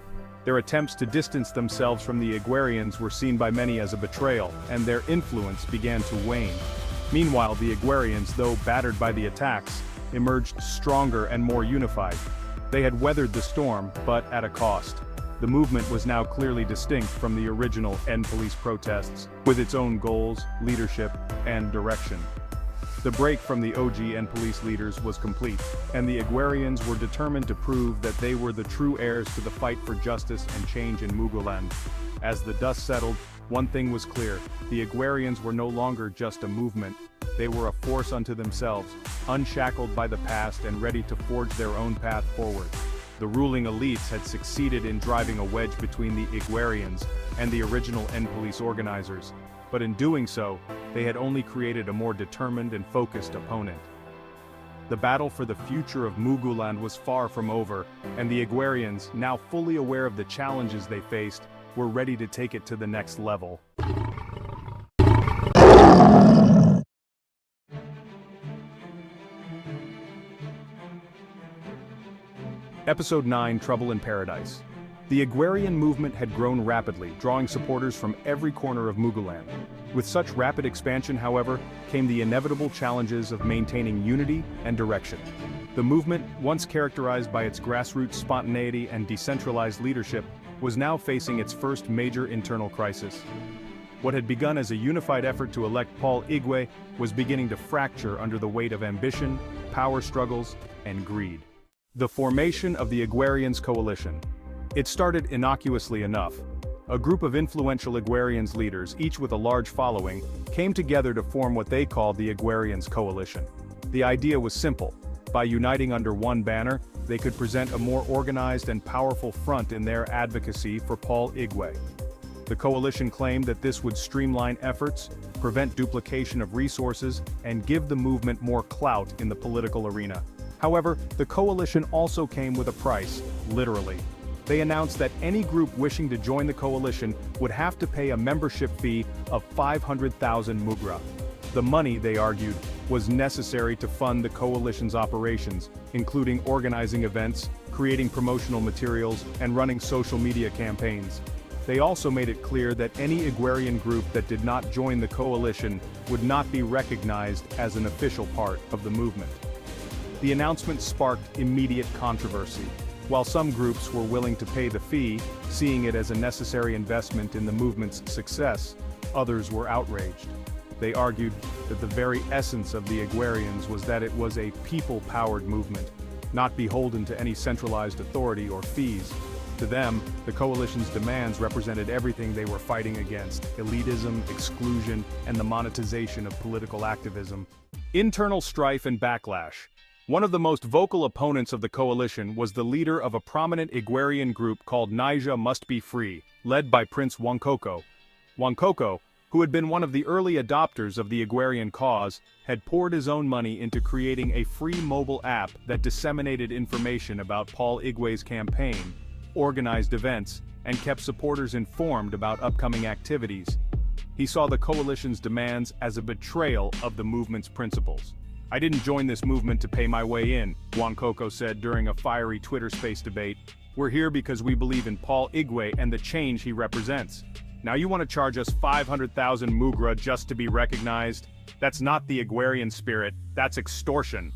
Their attempts to distance themselves from the Igwerians were seen by many as a betrayal, and their influence began to wane. Meanwhile, the Igwerians, though battered by the attacks, emerged stronger and more unified. They had weathered the storm, but at a cost. The movement was now clearly distinct from the original EndPolice protests, with its own goals, leadership, and direction. The break from the OG EndPolice leaders was complete, and the Igwerians were determined to prove that they were the true heirs to the fight for justice and change in Muguland. As the dust settled, one thing was clear: the Igwerians were no longer just a movement. They were a force unto themselves, unshackled by the past and ready to forge their own path forward. The ruling elites had succeeded in driving a wedge between the Igwerians and the original EndPolice organizers, but in doing so, they had only created a more determined and focused opponent. The battle for the future of Muguland was far from over, and the Igwerians, now fully aware of the challenges they faced, were ready to take it to the next level. Episode 9: Trouble in Paradise. The Igwerian movement had grown rapidly, drawing supporters from every corner of Muguland. With such rapid expansion, however, came the inevitable challenges of maintaining unity and direction. The movement, once characterized by its grassroots spontaneity and decentralized leadership, was now facing its first major internal crisis. What had begun as a unified effort to elect Paul Igwe was beginning to fracture under the weight of ambition, power struggles, and greed. The formation of the Igwerians coalition. It started innocuously enough. A group of influential Igwerians leaders, each with a large following, came together to form what they called the Igwerians Coalition. The idea was simple: by uniting under one banner, they could present a more organized and powerful front in their advocacy for Paul Igwe. The coalition claimed that this would streamline efforts, prevent duplication of resources, and give the movement more clout in the political arena. However, the coalition also came with a price, literally. They announced that any group wishing to join the coalition would have to pay a membership fee of 500,000 mugra. The money, they argued, was necessary to fund the coalition's operations, including organizing events, creating promotional materials, and running social media campaigns. They also made it clear that any Igwerian group that did not join the coalition would not be recognized as an official part of the movement. The announcement sparked immediate controversy. While some groups were willing to pay the fee, seeing it as a necessary investment in the movement's success, others were outraged. They argued that the very essence of the Igwerians was that it was a people-powered movement, not beholden to any centralized authority or fees. To them, the coalition's demands represented everything they were fighting against: elitism, exclusion, and the monetization of political activism. Internal strife and backlash. One of the most vocal opponents of the coalition was the leader of a prominent Igwerian group called Naija Must Be Free, led by Prince Wankoko. Wankoko, who had been one of the early adopters of the Igwerian cause, had poured his own money into creating a free mobile app that disseminated information about Paul Igwe's campaign, organized events, and kept supporters informed about upcoming activities. He saw the coalition's demands as a betrayal of the movement's principles. "I didn't join this movement to pay my way in," Wankoko said during a fiery Twitter Space debate. "We're here because we believe in Paul Igwe and the change he represents. Now you want to charge us 500,000 mugra just to be recognized? That's not the Igwerian spirit, that's extortion."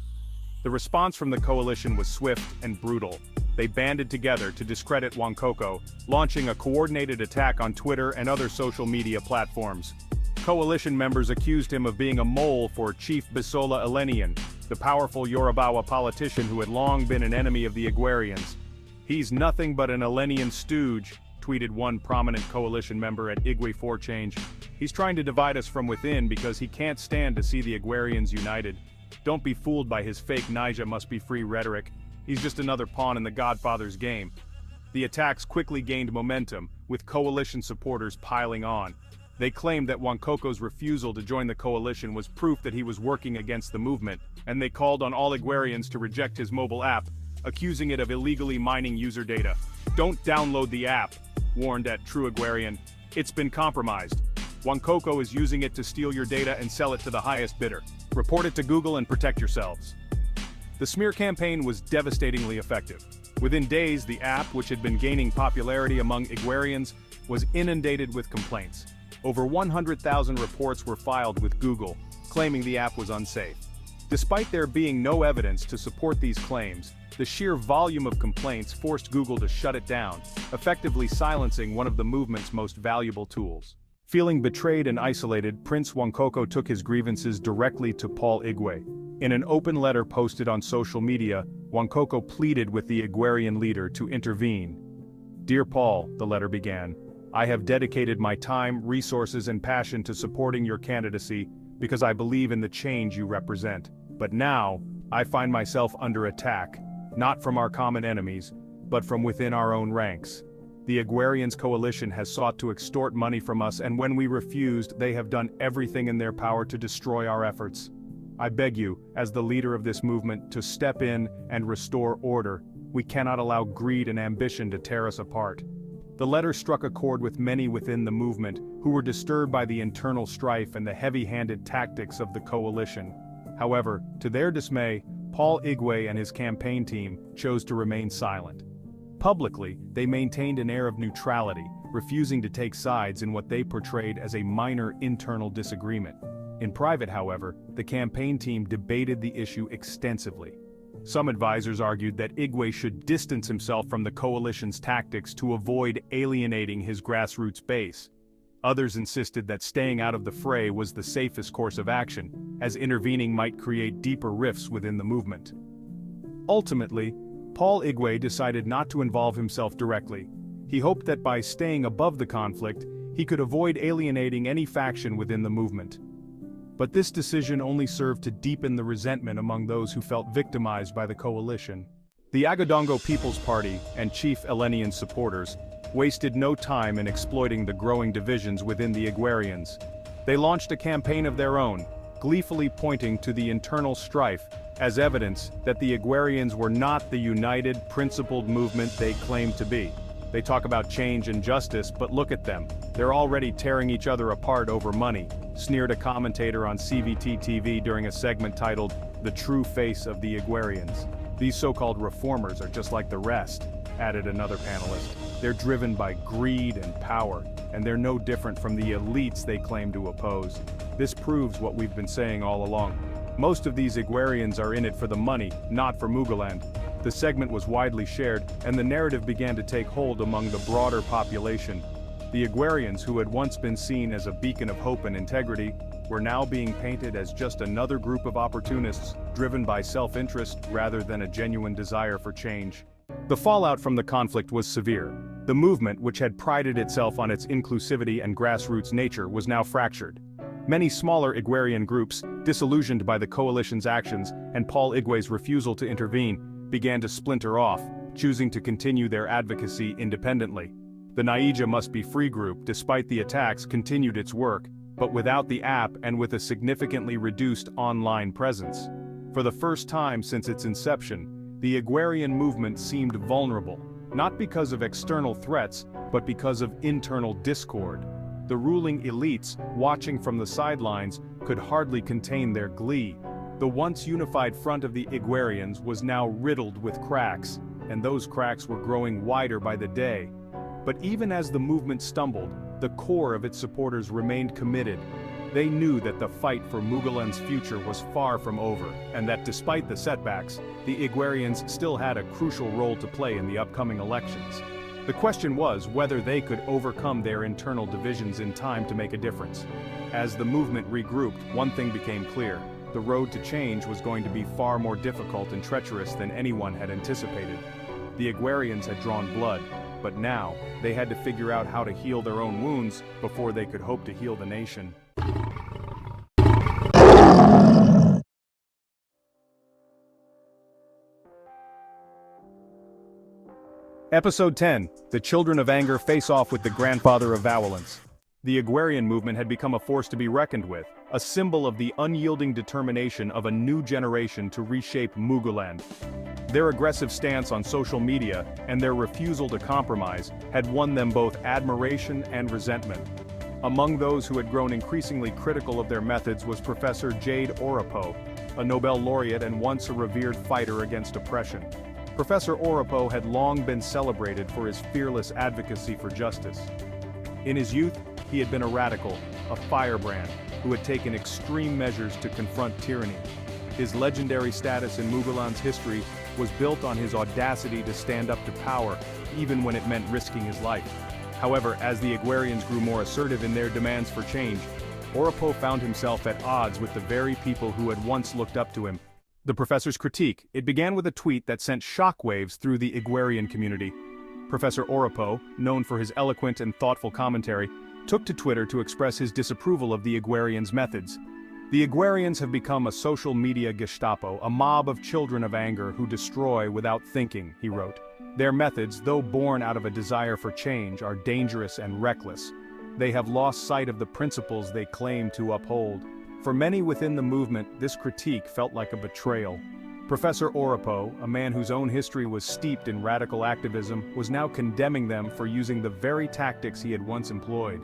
The response from the coalition was swift and brutal. They banded together to discredit Wankoko, launching a coordinated attack on Twitter and other social media platforms. Coalition members accused him of being a mole for Chief Bisola Elenian, the powerful Yorubawa politician who had long been an enemy of the Igwerians. "He's nothing but an Elenian stooge," tweeted one prominent coalition member at Igwe4Change. "He's trying to divide us from within because he can't stand to see the Igwerians united. Don't be fooled by his fake Naija Must Be Free rhetoric. He's just another pawn in the Godfather's game." The attacks quickly gained momentum, with coalition supporters piling on. They claimed that Wankoko's refusal to join the coalition was proof that he was working against the movement, and they called on all Igwerians to reject his mobile app. accusing it of illegally mining user data. "Don't download the app," warned at True Igwerian. "It's been compromised. Wankoko is using it to steal your data and sell it to the highest bidder. Report it to Google and protect yourselves." The smear campaign was devastatingly effective. Within days, the app, which had been gaining popularity among Igwerians, was inundated with complaints. Over 100,000 reports were filed with Google, claiming the app was unsafe. Despite there being no evidence to support these claims, the sheer volume of complaints forced Google to shut it down, effectively silencing one of the movement's most valuable tools. Feeling betrayed and isolated, Prince Wankoko took his grievances directly to Paul Igwe. In an open letter posted on social media, Wankoko pleaded with the Igwerian leader to intervene. "Dear Paul," the letter began, "I have dedicated my time, resources and passion to supporting your candidacy because I believe in the change you represent. But now, I find myself under attack, not from our common enemies, but from within our own ranks. The Igwerians coalition has sought to extort money from us, and when we refused, they have done everything in their power to destroy our efforts. I beg you, as the leader of this movement, to step in and restore order. We cannot allow greed and ambition to tear us apart." The letter struck a chord with many within the movement, who were disturbed by the internal strife and the heavy-handed tactics of the coalition. However, to their dismay, Paul Igwe and his campaign team chose to remain silent. Publicly, they maintained an air of neutrality, refusing to take sides in what they portrayed as a minor internal disagreement. In private, however, the campaign team debated the issue extensively. Some advisors argued that Igwe should distance himself from the coalition's tactics to avoid alienating his grassroots base. Others insisted that staying out of the fray was the safest course of action, as intervening might create deeper rifts within the movement. Ultimately, Paul Igwe decided not to involve himself directly. He hoped that by staying above the conflict, he could avoid alienating any faction within the movement. But this decision only served to deepen the resentment among those who felt victimized by the coalition. The Agadongo People's Party and Chief Elenian supporters wasted no time in exploiting the growing divisions within the Igwerians. They launched a campaign of their own, gleefully pointing to the internal strife as evidence that the Igwerians were not the united, principled movement they claimed to be. They talk about change and justice, but look at them. They're already tearing each other apart over money, sneered a commentator on CVT TV during a segment titled, "The True Face of the Igwerians." "These so-called reformers are just like the rest," added another panelist. "They're driven by greed and power, and they're no different from the elites they claim to oppose. This proves what we've been saying all along. Most of these Igwerians are in it for the money, not for Muguland." The segment was widely shared, and the narrative began to take hold among the broader population. The Igwerians, who had once been seen as a beacon of hope and integrity, were now being painted as just another group of opportunists, driven by self-interest rather than a genuine desire for change. The fallout from the conflict was severe. The movement, which had prided itself on its inclusivity and grassroots nature, was now fractured. Many smaller Igwerian groups, disillusioned by the coalition's actions and Paul Igwe's refusal to intervene, began to splinter off, choosing to continue their advocacy independently. The Naija Must Be Free group, despite the attacks, continued its work, but without the app and with a significantly reduced online presence. For the first time since its inception, the Igwerian movement seemed vulnerable, not because of external threats, but because of internal discord. The ruling elites, watching from the sidelines, could hardly contain their glee. The once unified front of the Igwerians was now riddled with cracks, and those cracks were growing wider by the day. But even as the movement stumbled, the core of its supporters remained committed. They knew that the fight for Muguland's future was far from over, and that despite the setbacks, the Igwerians still had a crucial role to play in the upcoming elections. The question was whether they could overcome their internal divisions in time to make a difference. As the movement regrouped, one thing became clear. The road to change was going to be far more difficult and treacherous than anyone had anticipated. The Igwerians had drawn blood, but now, they had to figure out how to heal their own wounds before they could hope to heal the nation. Episode 10, The Children of Anger face off with the Grandfather of Vawolence. The Igwerian movement had become a force to be reckoned with, a symbol of the unyielding determination of a new generation to reshape Muguland. Their aggressive stance on social media and their refusal to compromise had won them both admiration and resentment. Among those who had grown increasingly critical of their methods was Professor Jade Oripo, a Nobel laureate and once a revered fighter against oppression. Professor Oripo had long been celebrated for his fearless advocacy for justice. In his youth, he had been a radical, a firebrand, who had taken extreme measures to confront tyranny. His legendary status in Muguland's history was built on his audacity to stand up to power, even when it meant risking his life. However, as the Igwerians grew more assertive in their demands for change, Oripo found himself at odds with the very people who had once looked up to him. The professor's critique, it began with a tweet that sent shockwaves through the Igwerian community. Professor Oripo, known for his eloquent and thoughtful commentary, took to Twitter to express his disapproval of the Igwerians' methods. The Igwerians have become a social media Gestapo, a mob of children of anger who destroy without thinking, he wrote. Their methods, though born out of a desire for change, are dangerous and reckless. They have lost sight of the principles they claim to uphold. For many within the movement, this critique felt like a betrayal. Professor Oripo, a man whose own history was steeped in radical activism, was now condemning them for using the very tactics he had once employed.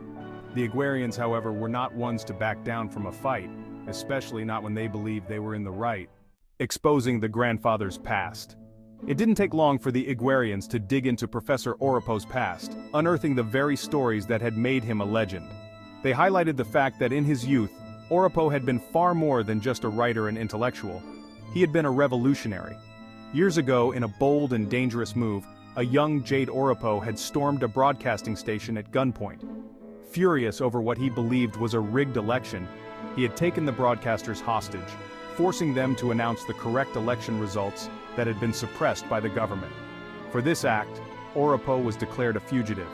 The Igwerians, however, were not ones to back down from a fight, especially not when they believed they were in the right. Exposing the grandfather's past. It didn't take long for the Igwerians to dig into Professor Oripo's past, unearthing the very stories that had made him a legend. They highlighted the fact that in his youth, Oripo had been far more than just a writer and intellectual. He had been a revolutionary. Years ago, in a bold and dangerous move, a young Jade Oripo had stormed a broadcasting station at gunpoint. Furious over what he believed was a rigged election, he had taken the broadcasters hostage, forcing them to announce the correct election results that had been suppressed by the government. For this act, Oripo was declared a fugitive,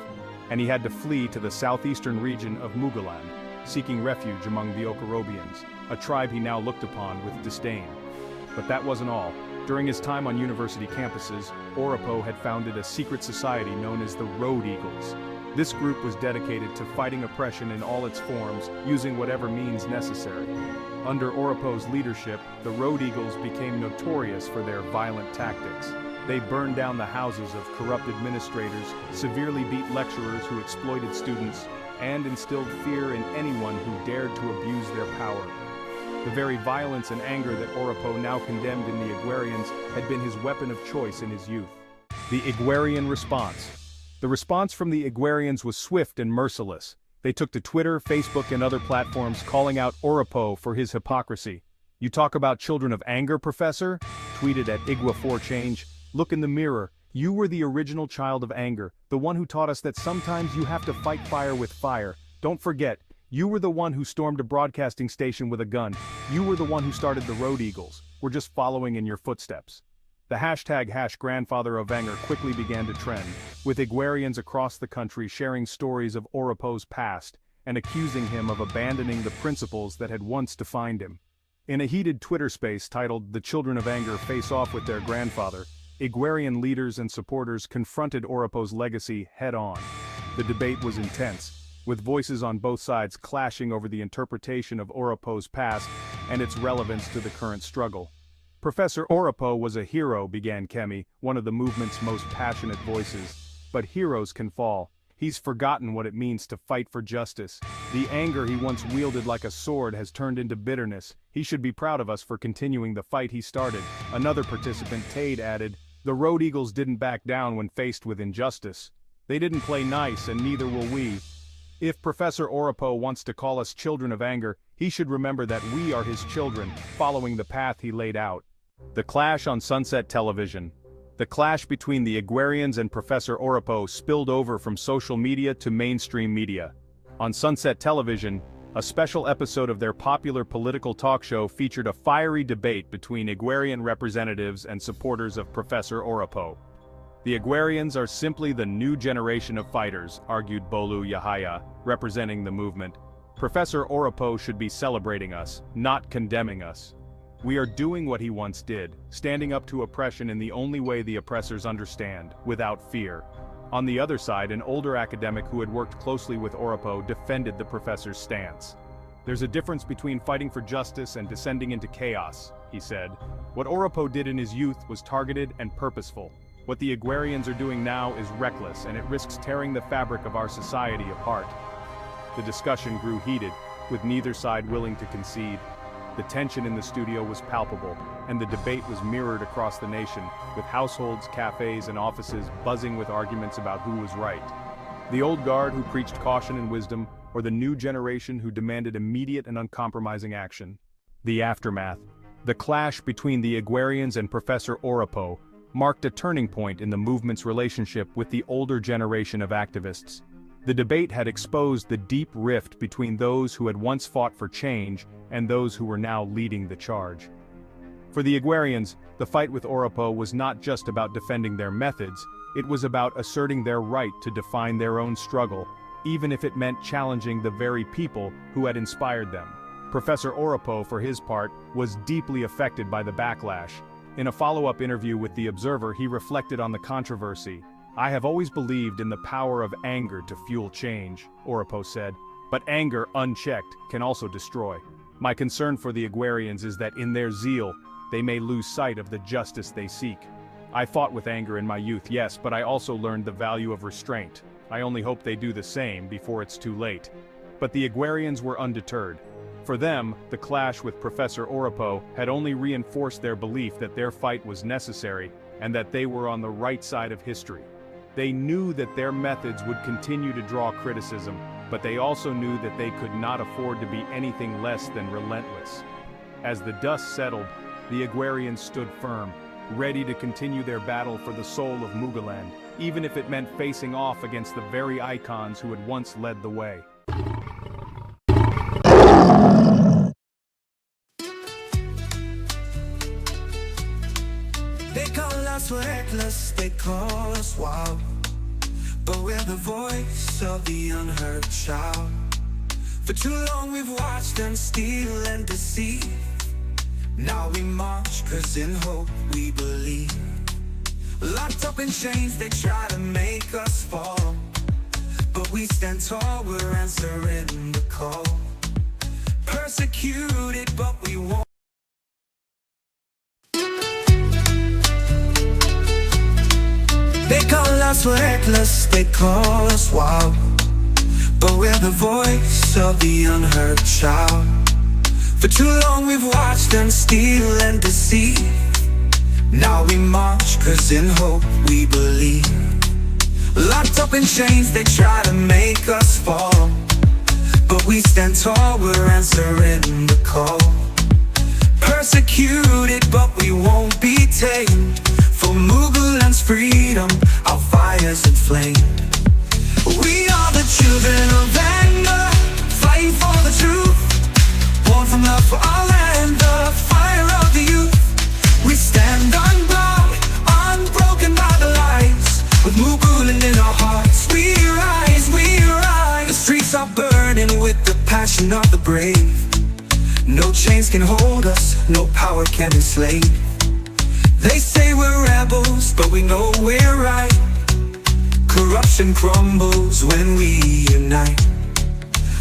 and he had to flee to the southeastern region of Muguland, seeking refuge among the Okorobians, a tribe he now looked upon with disdain. But that wasn't all. During his time on university campuses, Oripo had founded a secret society known as the Road Eagles. This group was dedicated to fighting oppression in all its forms, using whatever means necessary. Under Oripo's leadership, the Road Eagles became notorious for their violent tactics. They burned down the houses of corrupt administrators, severely beat lecturers who exploited students, and instilled fear in anyone who dared to abuse their power. The very violence and anger that Oripo now condemned in the Igwerians had been his weapon of choice in his youth. The Igwerian response. The response from the Igwerians was swift and merciless. They took to Twitter, Facebook, and other platforms calling out Oripo for his hypocrisy. "You talk about children of anger, Professor?" tweeted at Igwa4Change. "Look in the mirror. You were the original child of anger, the one who taught us that sometimes you have to fight fire with fire. Don't forget, you were the one who stormed a broadcasting station with a gun. You were the one who started the Road Eagles. We're just following in your footsteps." The hashtag Grandfather of Vawolence quickly began to trend, with Igwerians across the country sharing stories of Oripo's past and accusing him of abandoning the principles that had once defined him. In a heated Twitter space titled "The Children of Anger Face Off with Their Grandfather," Igwerian leaders and supporters confronted Oripo's legacy head-on. The debate was intense, with voices on both sides clashing over the interpretation of Oripo's past and its relevance to the current struggle. "Professor Oripo was a hero," began Kemi, one of the movement's most passionate voices. "But heroes can fall. He's forgotten what it means to fight for justice. The anger he once wielded like a sword has turned into bitterness. He should be proud of us for continuing the fight he started." Another participant, Tade, added, "The Road Eagles didn't back down when faced with injustice. They didn't play nice, and neither will we. If Professor Oripo wants to call us children of anger, he should remember that we are his children, following the path he laid out." The clash on Sunset Television. The clash between the Igwerians and Professor Oripo spilled over from social media to mainstream media. On Sunset Television, a special episode of their popular political talk show featured a fiery debate between Igwerian representatives and supporters of Professor Oripo. "The Igwerians are simply the new generation of fighters," argued Bolu Yahaya, representing the movement. "Professor Oripo should be celebrating us, not condemning us. We are doing what he once did, standing up to oppression in the only way the oppressors understand, without fear." On the other side, an older academic who had worked closely with Oripo defended the professor's stance. "There's a difference between fighting for justice and descending into chaos," he said. What Oropo did in his youth was targeted and purposeful. What the Igwerians are doing now is reckless, and it risks tearing the fabric of our society apart. The discussion grew heated, with neither side willing to concede. The tension in the studio was palpable, and the debate was mirrored across the nation, with households, cafes, and offices buzzing with arguments about who was right. The old guard who preached caution and wisdom, or the new generation who demanded immediate and uncompromising action. The aftermath. The clash between the Igwerians and Professor Oropo marked a turning point in the movement's relationship with the older generation of activists. The debate had exposed the deep rift between those who had once fought for change and those who were now leading the charge. For the Igwerians, the fight with Oropo was not just about defending their methods, it was about asserting their right to define their own struggle, even if it meant challenging the very people who had inspired them. Professor Oropo, for his part, was deeply affected by the backlash. In a follow-up interview with The Observer, he reflected on the controversy. "I have always believed in the power of anger to fuel change," Oropo said, "but anger, unchecked, can also destroy. My concern for the Igwerians is that in their zeal, they may lose sight of the justice they seek. I fought with anger in my youth, yes, but I also learned the value of restraint. I only hope they do the same before it's too late." But the Igwerians were undeterred. For them, the clash with Professor Oropo had only reinforced their belief that their fight was necessary and that they were on the right side of history. They knew that their methods would continue to draw criticism, but they also knew that they could not afford to be anything less than relentless. As the dust settled, the Igwerians stood firm, ready to continue their battle for the soul of Muguland, even if it meant facing off against the very icons who had once led the way. They call us reckless, they call us wild, but we're the voice of the unheard child. For too long we've watched them steal and deceive. Now we march, 'cause in hope we believe. Locked up in chains, they try to make us fall, but we stand tall, we're answering the call. Persecuted, but we won't. They call us reckless, they call us wild, but we're the voice of the unheard child. For too long we've watched them steal and deceive. Now we march, 'cause in hope we believe. Locked up in chains, they try to make us fall, but we stand tall, we're answering the call. Persecuted, but we won't be tamed. For Muguland's freedom, our fire's inflamed. We are the children of anger, fighting for the truth. Born from love for our land, the fire of the youth. We stand unbowed, unbroken by the lies. With Muguland in our hearts, we rise, we rise. The streets are burning with the passion of the brave. No chains can hold us, no power can enslave. They say we're rebels, but we know we're right. Corruption crumbles when we unite.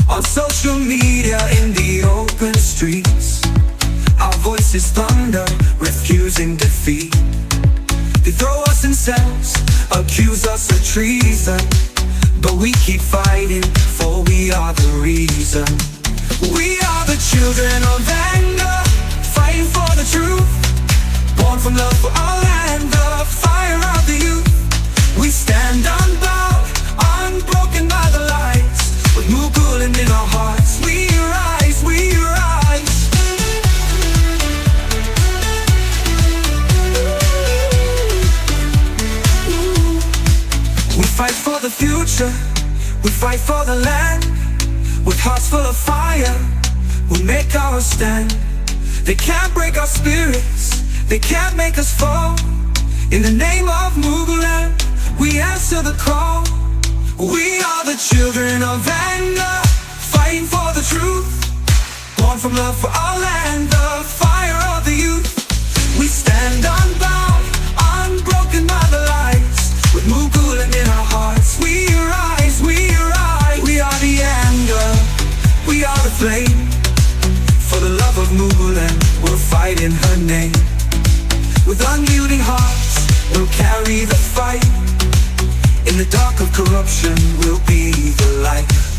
On social media, in the open streets, our voices thunder, refusing defeat. They throw us in cells, accuse us of treason, but we keep fighting, for we are the reason. We are the children of anger, fighting for the truth. Born from love for our land, the fire of the youth. We stand unbowed, unbroken by the lights. With Muguland in our hearts, we rise, we rise. We fight for the future, we fight for the land. With hearts full of fire, we make our stand. They can't break our spirits, they can't make us fall. In the name of Muguland, we answer the call. We are the children of anger, fighting for the truth. Born from love for our land, the fire of the youth. We stand unbound, unbroken by the lights. With Muguland in our hearts, we rise, we rise. We are the anger, we are the flame. For the love of Muguland, we're fighting her name. nation will be the light.